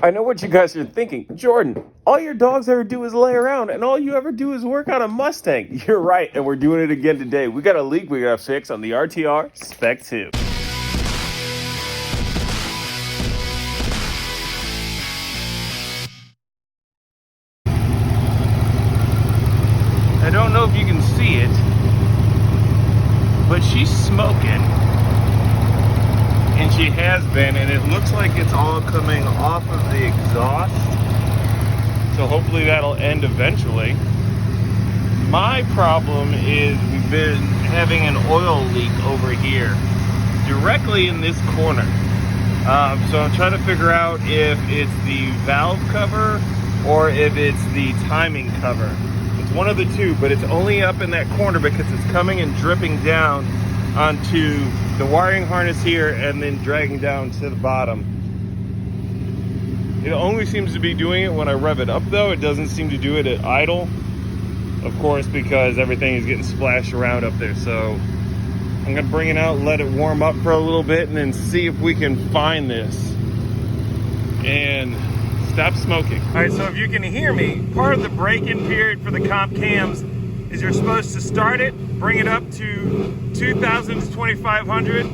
I know what you guys are thinking. Jordan, all your dogs ever do is lay around, and all you ever do is work on a Mustang. You're right, and we're doing it again today. We got a leak we gotta fix on the RTR Spec 2. I don't know if you can see it, but she's smoking. And she has been, and it looks like it's all coming off of the exhaust. So hopefully that'll end eventually. My problem is we've been having an oil leak over here, directly in this corner. So I'm trying to figure out if it's the valve cover or if it's the timing cover. It's one of the two, but it's only up in that corner because it's coming and dripping down onto the wiring harness here and then dragging down to the bottom. It only seems to be doing it when I rev it up though. It doesn't seem to do it at idle, of course, because everything is getting splashed around up there. So I'm gonna bring it out, let it warm up for a little bit, and then see if we can find this and stop smoking. All right, so if you can hear me, part of the break-in period for the comp cams is you're supposed to start it, bring it up to 2,000 to 2,500,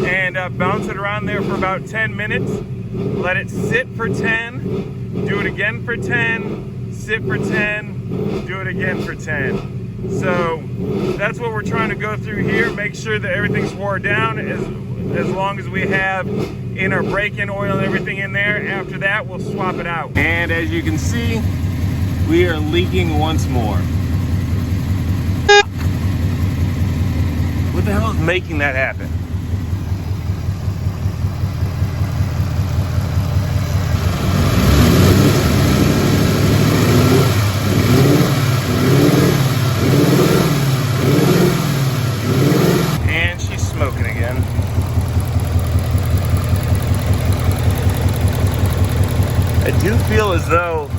and bounce it around there for about 10 minutes. Let it sit for 10, do it again for 10, sit for 10, do it again for 10. So that's what we're trying to go through here. Make sure that everything's wore down as long as we have in our break-in oil and everything in there. After that, we'll swap it out. And as you can see, we are leaking once more. What the hell is making that happen? And she's smoking again. I do feel as though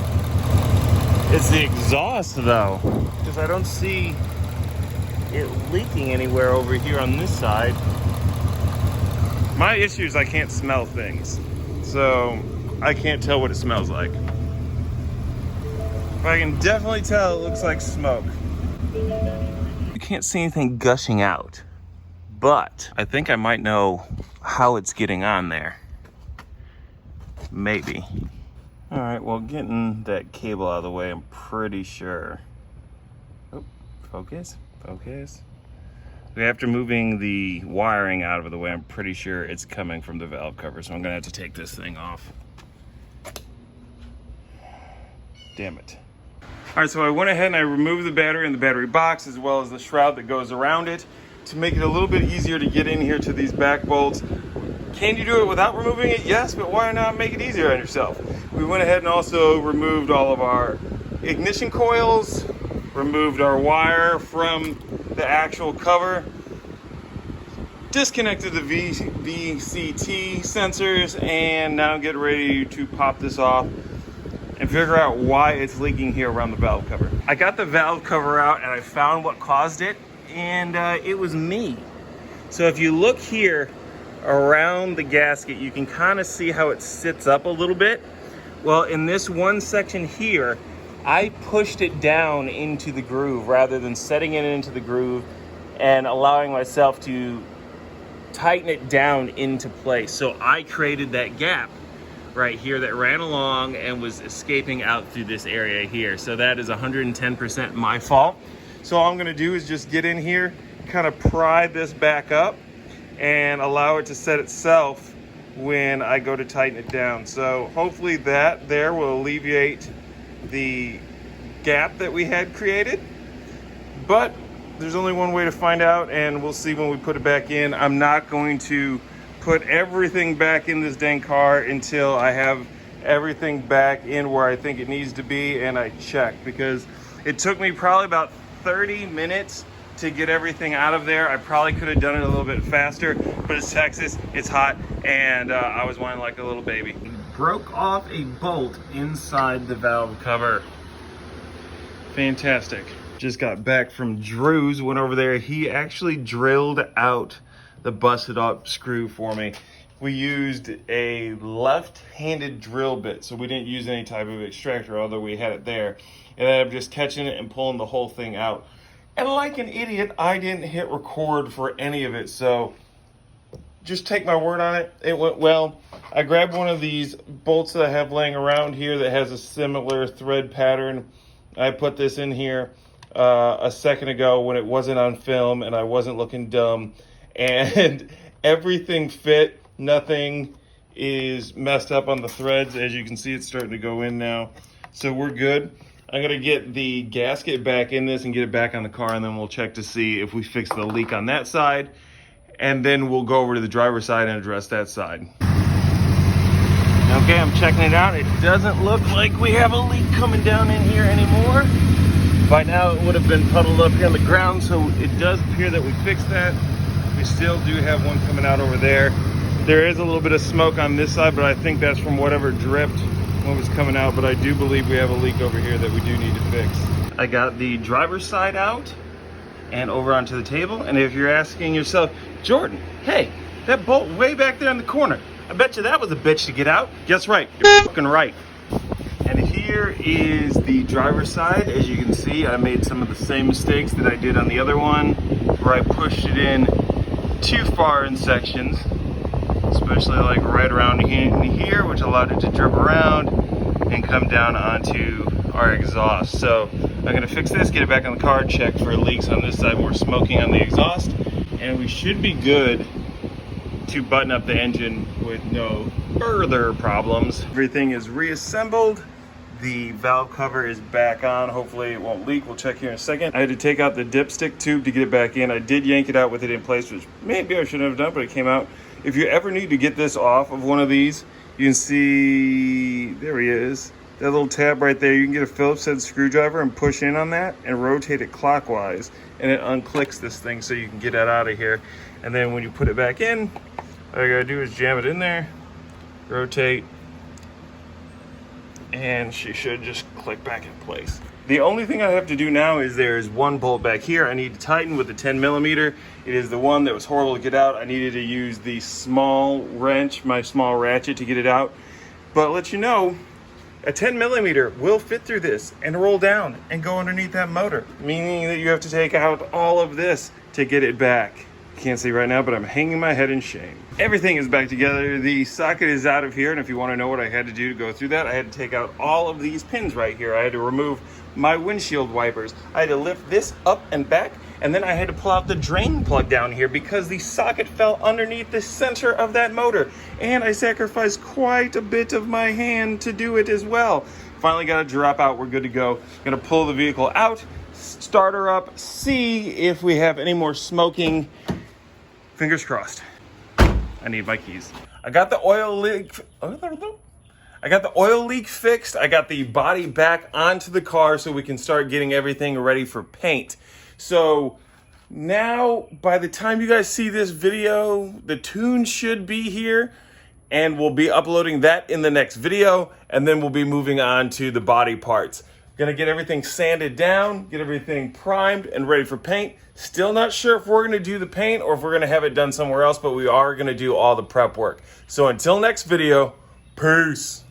it's the exhaust though, because I don't see it leaking anywhere over here on this side. My issue is I can't smell things, so I can't tell what it smells like. But I can definitely tell it looks like smoke. You can't see anything gushing out, but I think I might know how it's getting on there. Maybe. All right, well, getting that cable out of the way, I'm pretty sure. Oh, focus. Focus. After moving the wiring out of the way, I'm pretty sure it's coming from the valve cover, so I'm gonna have to take this thing off. Damn it. All right, so I went ahead and I removed the battery and the battery box, as well as the shroud that goes around it, to make it a little bit easier to get in here to these back bolts. Can you do it without removing it? Yes, but why not make it easier on yourself? We went ahead and also removed all of our ignition coils, removed our wire from the actual cover, disconnected the VCT sensors, and now get ready to pop this off and figure out why it's leaking here around the valve cover. I got the valve cover out and I found what caused it, and it was me. So if you look here around the gasket, you can kind of see how it sits up a little bit. Well, in this one section here, I pushed it down into the groove rather than setting it into the groove and allowing myself to tighten it down into place. So I created that gap right here that ran along and was escaping out through this area here. So that is 110% my fault. So all I'm gonna do is just get in here, kind of pry this back up and allow it to set itself when I go to tighten it down. So hopefully that there will alleviate the gap that we had created, but there's only one way to find out, and we'll see when we put it back in. I'm not going to put everything back in this dang car until I have everything back in where I think it needs to be and I check, because it took me probably about 30 minutes to get everything out of there. I probably could have done it a little bit faster, but it's Texas, it's hot, and I was whining like a little baby. Broke off a bolt inside the valve cover. Fantastic. Just got back from Drew's, went over there. He actually drilled out the busted up screw for me. we used a left-handed drill bit, so we didn't use any type of extractor, although we had it there. And then I'm just catching it and pulling the whole thing out. And like an idiot, I didn't hit record for any of it, so just take my word on it, it went well. I grabbed one of these bolts that I have laying around here that has a similar thread pattern. I put this in here a second ago when it wasn't on film and I wasn't looking dumb, and everything fit. Nothing is messed up on the threads. As you can see, it's starting to go in now, so we're good. I'm gonna get the gasket back in this and get it back on the car, and then we'll check to see if we fix the leak on that side, and then we'll go over to the driver's side and address that side. Okay, I'm checking it out. It doesn't look like we have a leak coming down in here anymore. By now it would have been puddled up here on the ground, so it does appear that we fixed that. We still do have one coming out over there. There is a little bit of smoke on this side, but I think that's from whatever dripped when it was coming out. But I do believe we have a leak over here that we do need to fix. I got the driver's side out and over onto the table. And if you're asking yourself, Jordan, hey, that bolt way back there in the corner, I bet you that was a bitch to get out. Guess right, you're fucking right. And here is the driver's side. As you can see, I made some of the same mistakes that I did on the other one, where I pushed it in too far in sections, especially like right around here, which allowed it to drip around and come down onto our exhaust. So I'm gonna fix this, get it back on the car, check for leaks on this side. We're smoking on the exhaust, and we should be good to button up the engine with no further problems. Everything is reassembled. The valve cover is back on. Hopefully it won't leak. We'll check here in a second. I had to take out the dipstick tube to get it back in. I did yank it out with it in place, which maybe I shouldn't have done, but it came out. If you ever need to get this off of one of these, you can see, there he is, that little tab right there. You can get a Phillips head screwdriver and push in on that and rotate it clockwise, and it unclicks this thing so you can get that out of here. And then when you put it back in, all you gotta do is jam it in there, rotate, and she should just click back in place. The only thing I have to do now is there's one bolt back here I need to tighten with a 10mm. It is the one that was horrible to get out. I needed to use the small wrench, my small ratchet, to get it out. But let you know, a 10mm will fit through this and roll down and go underneath that motor, meaning that you have to take out all of this to get it back. Can't see right now, but I'm hanging my head in shame. Everything is back together. The socket is out of here, and if you want to know what I had to do to go through that, I had to take out all of these pins right here. I had to remove my windshield wipers. I had to lift this up and back, and then I had to pull out the drain plug down here because the socket fell underneath the center of that motor, and I sacrificed quite a bit of my hand to do it as well. Finally got it to drop out. We're good to go. Gonna pull the vehicle out, start her up, see if we have any more smoking. Fingers crossed. I need my keys. I got the oil leak. I got the oil leak fixed. I got the body back onto the car so we can start getting everything ready for paint. So now, by the time you guys see this video, the tune should be here, and we'll be uploading that in the next video, and then we'll be moving on to the body parts. Gonna get everything sanded down, get everything primed and ready for paint. Still not sure if we're gonna do the paint or if we're gonna have it done somewhere else, but we are gonna do all the prep work. So until next video, peace.